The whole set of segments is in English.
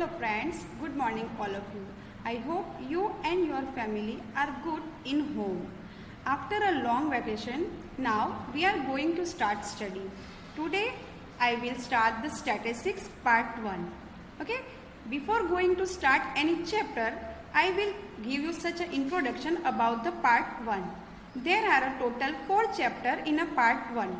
Hello friends, good morning all of you. I hope you and your family are good in home. After a long vacation, now we are going to start study. Today I will start the statistics part 1. Okay, before going to start any chapter, I will give you such an introduction about the part 1. There are a total 4 chapters in a part 1.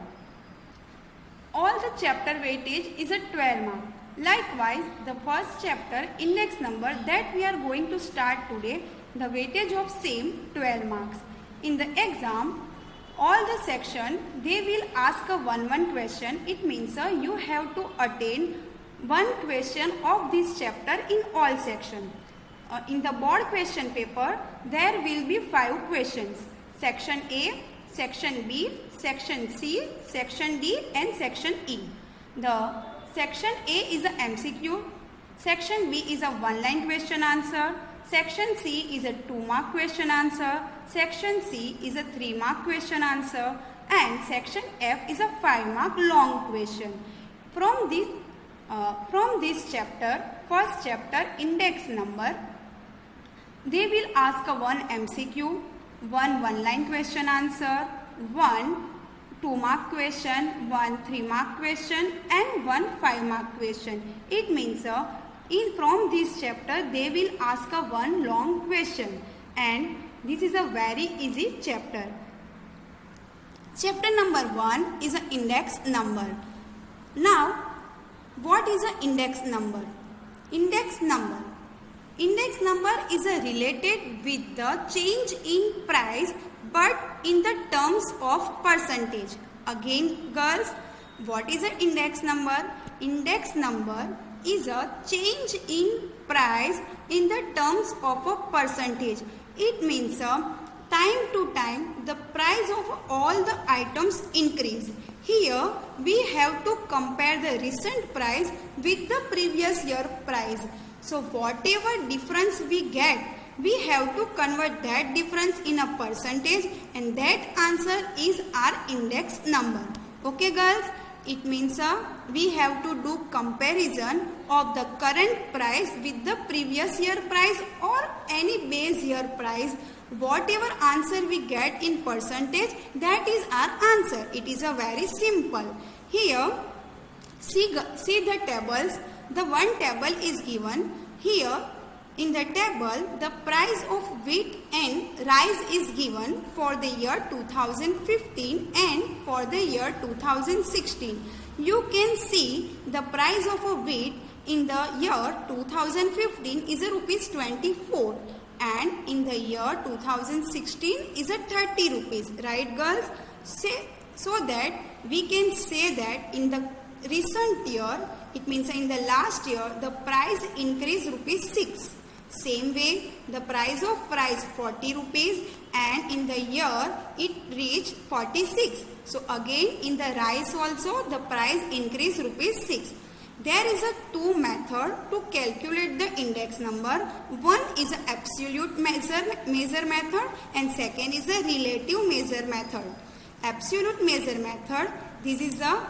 All the chapter weightage is a 12 mark. Likewise, the first chapter index number that we are going to start today, the weightage of same 12 marks. In the exam, all the section they will ask a 1 question. It means you have to attain one question of this chapter in all section. In the board question paper, there will be 5 questions. Section A, Section B, Section C, Section D and Section E. The Section A is a MCQ, Section B is a 1-line question answer, Section C is a 2-mark question answer, Section C is a 3-mark question answer and Section F is a 5-mark long question. From this chapter, first chapter index number, they will ask a 1 MCQ, 1-line question answer, 1 2-mark question, 1 3-mark question and 1 5-mark question. It means from this chapter they will ask a 1 long question and this is a very easy chapter. Chapter number 1 is an index number. Now, what is an index number? Index number is related with the change in price but in the terms of percentage. Again girls, what is an index number? Index number is a change in price in the terms of a percentage. It means time to time the price of all the items increase. Here we have to compare the recent price with the previous year price. So whatever difference we get, we have to convert that difference in a percentage and that answer is our index number. Okay girls, it means we have to do comparison of the current price with the previous year price or any base year price. Whatever answer we get in percentage, that is our answer. It is a very simple. Here, see the tables. The one table is given. Here, in the table, the price of wheat and rice is given for the year 2015 and for the year 2016. You can see the price of a wheat in the year 2015 is a rupees 24 and in the year 2016 is a 30 rupees. Right girls? So that we can say that in the recent year, it means in the last year, the price increased rupees 6. Same way, the price of rice 40 rupees and in the year it reached 46. So again in the rice also the price increased rupees 6. There is a 2 method to calculate the index number. One is a absolute measure method and second is a relative measure method. Absolute measure method, this is a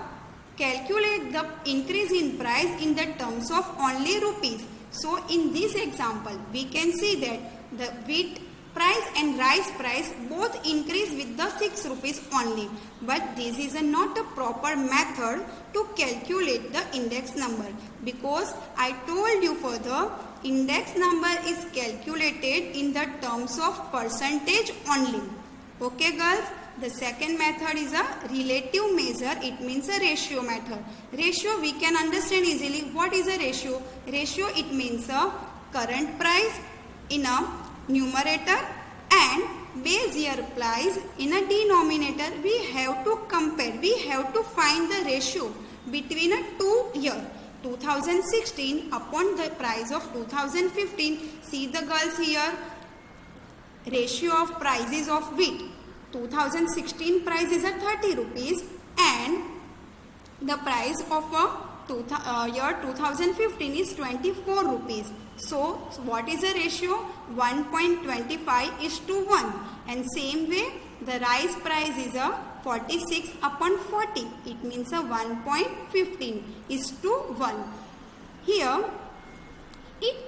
calculate the increase in price in the terms of only rupees. So in this example, we can see that the wheat price and rice price both increase with the 6 rupees only. But this is not a proper method to calculate the index number because I told you for the index number is calculated in the terms of percentage only. Okay girls? The second method is a relative measure. It means a ratio method. Ratio we can understand easily. What is a ratio? Ratio it means a current price in a numerator and base year price in a denominator. We have to compare. We have to find the ratio between a 2 year. 2016 upon the price of 2015. See the girls here. Ratio of prices of wheat. 2016 price is at 30 rupees and the price of year 2015 is 24 rupees. So what is the ratio? 1.25 is to 1 and same way the rice price is a 46 upon 40. It means a 1.15 is to 1. Here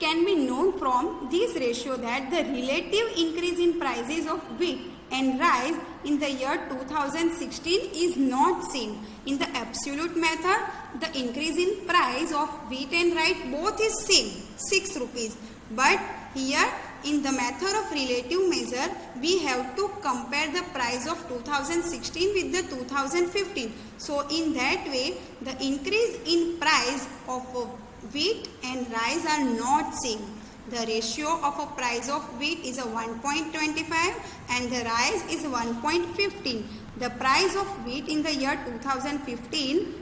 can be known from this ratio that the relative increase in prices of wheat and rice in the year 2016 is not same. In the absolute method, the increase in price of wheat and rice both is same, 6 rupees. But here in the method of relative measure, we have to compare the price of 2016 with the 2015. So in that way, the increase in price of wheat and rice are not same. The ratio of a price of wheat is a 1.25 and the rice is 1.15. The price of wheat in the year 2016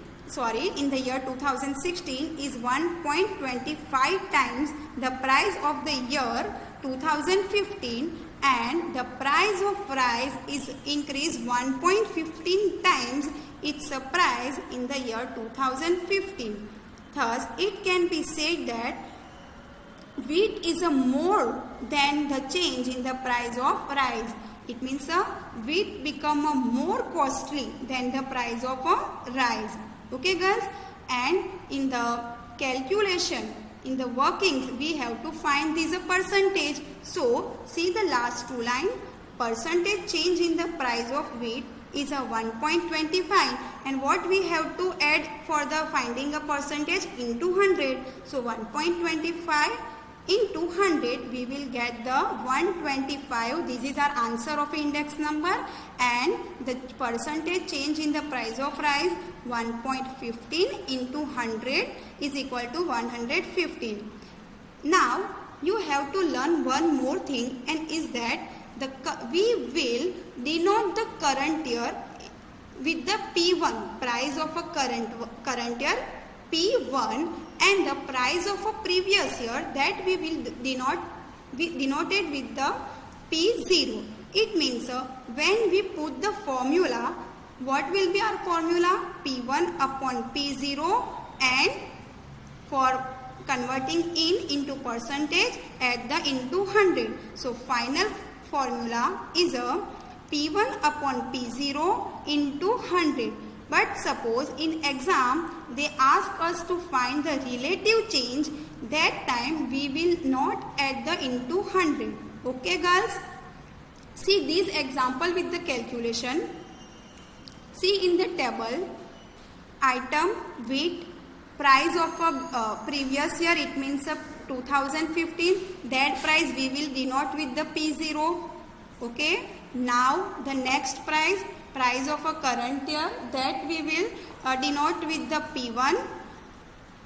is 1.25 times the price of the year 2015, and the price of rice is increased 1.15 times its price in the year 2015. Thus, it can be said that wheat is a more than the change in the price of rice. It means wheat become a more costly than the price of rice. Okay girls, and in the calculation, in the workings, we have to find this a percentage. So see the last two line, percentage change in the price of wheat is a 1.25, and what we have to add for the finding a percentage into 100. So 1.25 into 100, we will get the 125. This is our answer of index number, and the percentage change in the price of rice 1.15 into 100 is equal to 115. Now you have to learn one more thing, and is that we will denote the current year with the P1, price of a current year P1, and the price of a previous year, that we will denoted with the P0. It means when we put the formula, what will be our formula? P1 upon P0, and for converting into percentage, add the into 100. So final formula is a P1 upon P0 into 100. But suppose in exam they ask us to find the relative change, that time we will not add the into 100. Okay girls? See this example with the calculation. See in the table, item wheat, price of a previous year, it means 2015, that price we will denote with the P0. Okay, now the next price of a current year, that we will denote with the P1.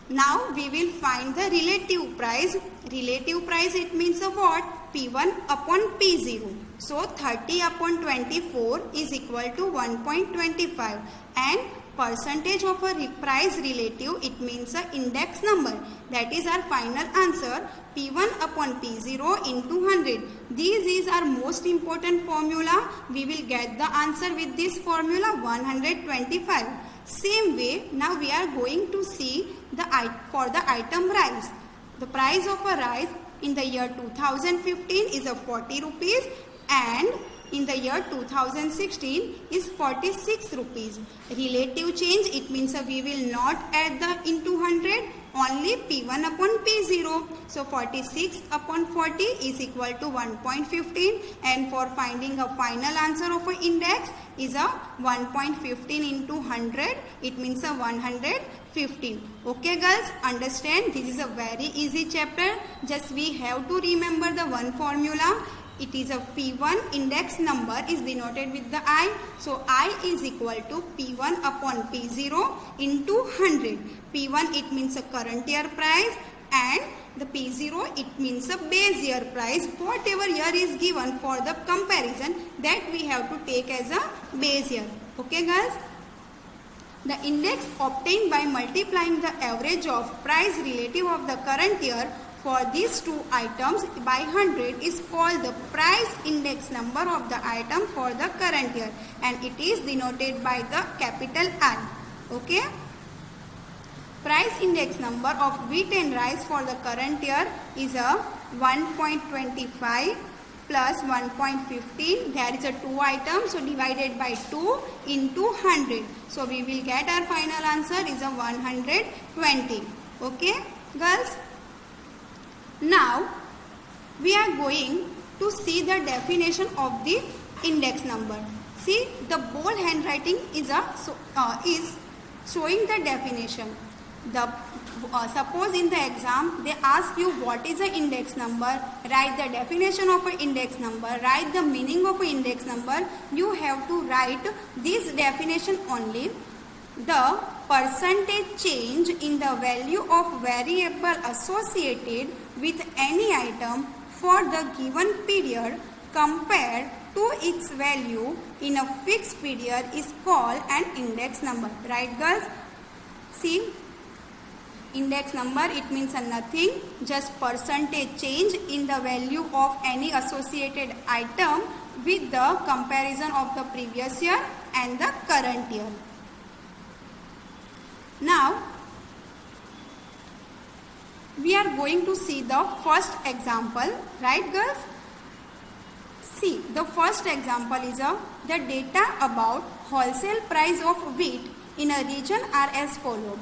Now we will find the relative price. Relative price, it means what? P1 upon P0. So 30 upon 24 is equal to 1.25, and percentage of a price relative, it means a index number. That is our final answer, P1 upon P0 into 100. This is our most important formula. We will get the answer with this formula, 125. Same way, now we are going to see for the item rice. The price of a rice in the year 2015 is a 40 rupees, and in the year 2016 is 46 rupees. Relative change, it means we will not add the into 100, only P1 upon P0. So 46 upon 40 is equal to 1.15, and for finding a final answer of an index is a 1.15 into 100, it means a 115. Okay girls, understand, this is a very easy chapter. Just we have to remember the one formula. It is a P1 index number is denoted with the I. So I is equal to P1 upon P0 into 100. P1 it means a current year price, and the P0 it means a base year price. Whatever year is given for the comparison, that we have to take as a base year. Okay girls? The index obtained by multiplying the average of price relative of the current year for these two items by 100 is called the price index number of the item for the current year, and it is denoted by the capital I. Okay? Price index number of wheat and rice for the current year is a 1.25 plus 1.15. There is a 2 items, so divided by 2 into 100. So we will get our final answer is a 120. Okay girls? Now we are going to see the definition of the index number. See, the bold handwriting is showing the definition. Suppose in the exam they ask you what is an index number, write the definition of an index number, write the meaning of an index number. You have to write this definition only. The percentage change in the value of variable associated with any item for the given period compared to its value in a fixed period is called an index number. Right, girls? See, index number, it means nothing, just percentage change in the value of any associated item with the comparison of the previous year and the current year. Now we are going to see the first example, right, girls? See, the first example is the data about wholesale price of wheat in a region are as follows.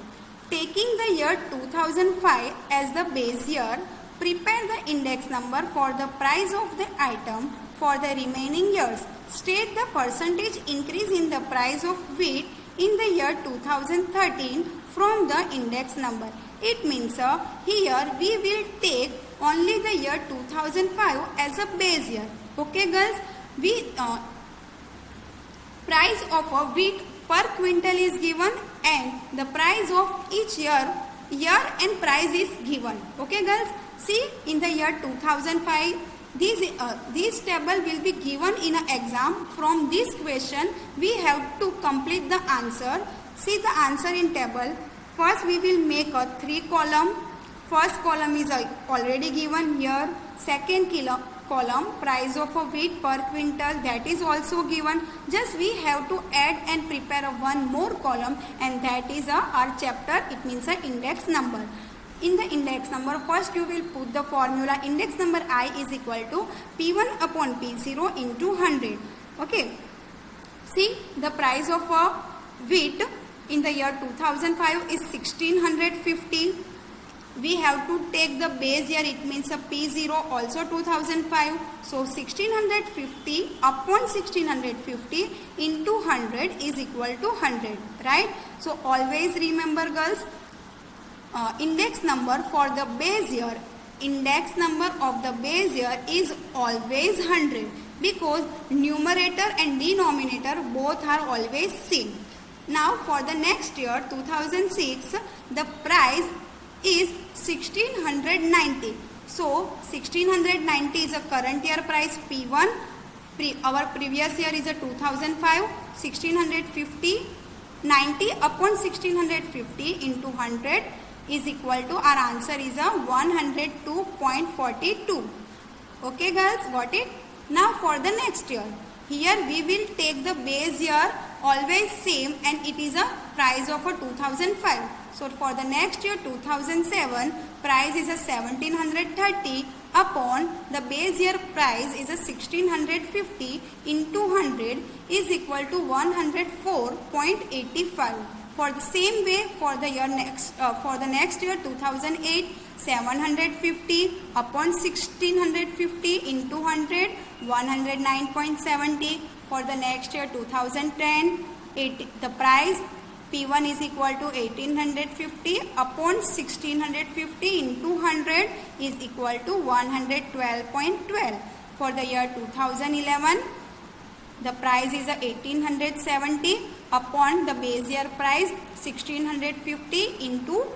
Taking the year 2005 as the base year, prepare the index number for the price of the item for the remaining years. State the percentage increase in the price of wheat in the year 2013 from the index number. It means here we will take only the year 2005 as a base year. Okay, girls? Price of a wheat per quintal is given and the price of each year and price is given. Okay, girls? See, in the year 2005, this table will be given in an exam. From this question, we have to complete the answer. See the answer in table. First, we will make a 3 column. First column is already given here. Second column, price of a wheat per quintal, that is also given. Just we have to add and prepare one more column, and that is our chapter. It means an index number. In the index number, first you will put the formula index number I is equal to P1 upon P0 into 100. Okay. See, the price of a wheat in the year 2005 is 1650. We have to take the base year, it means a P0 also 2005. So 1650 upon 1650 into 100 is equal to 100. Right? So always remember, girls, index number for the base year, index number of the base year is always 100 because numerator and denominator both are always same. Now for the next year 2006, the price is 1690. So 1690 is a current year price P1. Our previous year is a 2005. 1650, 90 upon 1650 into 100 is equal to, our answer is a 102.42. Okay, girls, got it? Now for the next year, here we will take the base year always same and it is a price of a 2005. So for the next year 2007, price is a 1730 upon the base year price is a 1650 into 100 is equal to 104.85. For the same way, for the next year 2008, 750 upon 1650 into 100, 109.70. For the next year 2010, the price P1 is equal to 1850 upon 1650 into 100 is equal to 112.12. For the year 2011, the price is 1870 upon the base year price 1650 into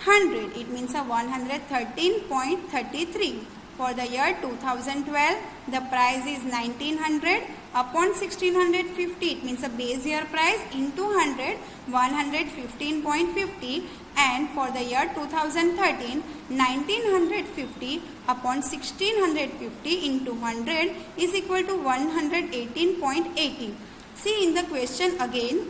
100. It means a 113.33. For the year 2012, the price is 1900 upon 1650. It means a base year price into 100, 115.50. And for the year 2013, 1950 upon 1650 into 100 is equal to 118.80. See in the question again.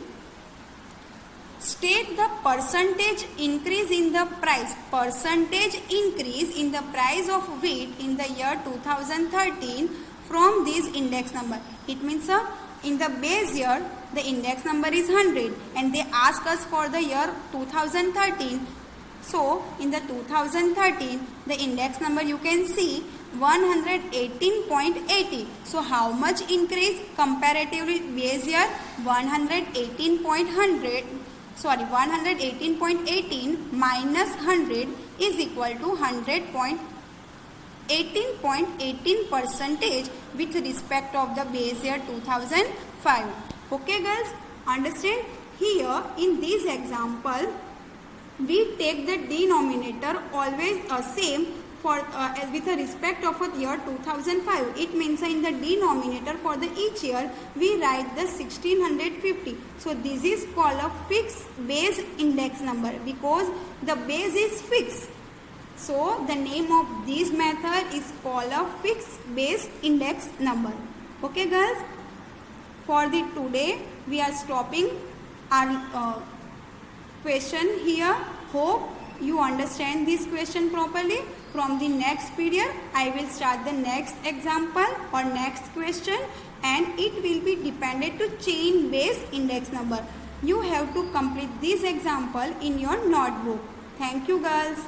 State the percentage increase in the price. Percentage increase in the price of wheat in the year 2013 from this index number. It means in the base year the index number is 100 and they ask us for the year 2013 So in the 2013, the index number you can see 118.80. So how much increase comparatively base year? 118.18 minus 100 is equal to 100.18 percentage with respect of the base year 2005. Okay girls, understand? Here in this example, we take the denominator always same for with the respect of a year 2005. It means in the denominator for the each year we write the 1650. So this is called a fixed base index number because the base is fixed. So the name of this method is called a fixed base index number. Okay girls, for the today we are stopping our question here. Hope you understand this question properly. From the next period I will start the next example or next question, and it will be dependent to chain based index number. You have to complete this example in your notebook. Thank you girls.